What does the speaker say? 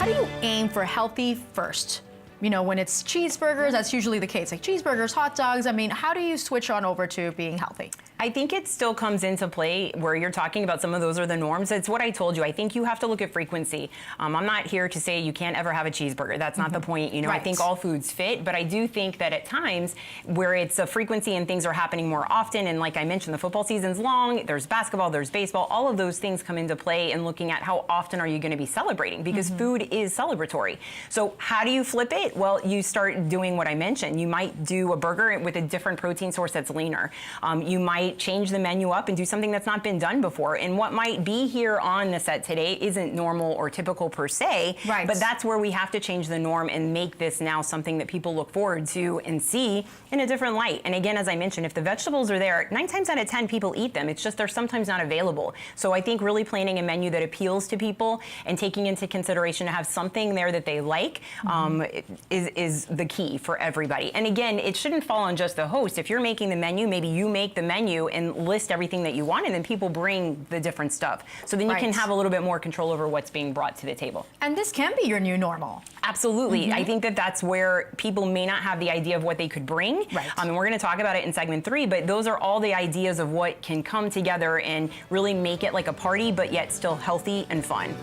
how do you aim for healthy first? You know, when it's cheeseburgers, that's usually the case. Like cheeseburgers, hot dogs, I mean, how do you switch on over to being healthy? I think it still comes into play where you're talking about some of those are the norms. It's what I told you. I think you have to look at frequency. I'm not here to say you can't ever have a cheeseburger. That's not the point. You know, Right. I think all foods fit, but I do think that at times where it's a frequency and things are happening more often, and like I mentioned, the football season's long, there's basketball, there's baseball, all of those things come into play in looking at how often are you going to be celebrating, because food is celebratory. So how do you flip it? Well, you start doing what I mentioned. You might do a burger with a different protein source that's leaner. You might change the menu up and do something that's not been done before. And what might be here on the set today isn't normal or typical per se, Right. but that's where we have to change the norm and make this now something that people look forward to and see in a different light. And again, as I mentioned, if the vegetables are there, 9 times out of 10 people eat them. It's just they're sometimes not available. So I think really planning a menu that appeals to people and taking into consideration to have something there that they like is the key for everybody. And again, it shouldn't fall on just the host. If you're making the menu, maybe you make the menu and list everything that you want, and then people bring the different stuff. So then you can Right. have a little bit more control over what's being brought to the table. And this can be your new normal. Absolutely. I think that that's where people may not have the idea of what they could bring. Right. And we're going to talk about it in segment 3, but those are all the ideas of what can come together and really make it like a party, but yet still healthy and fun.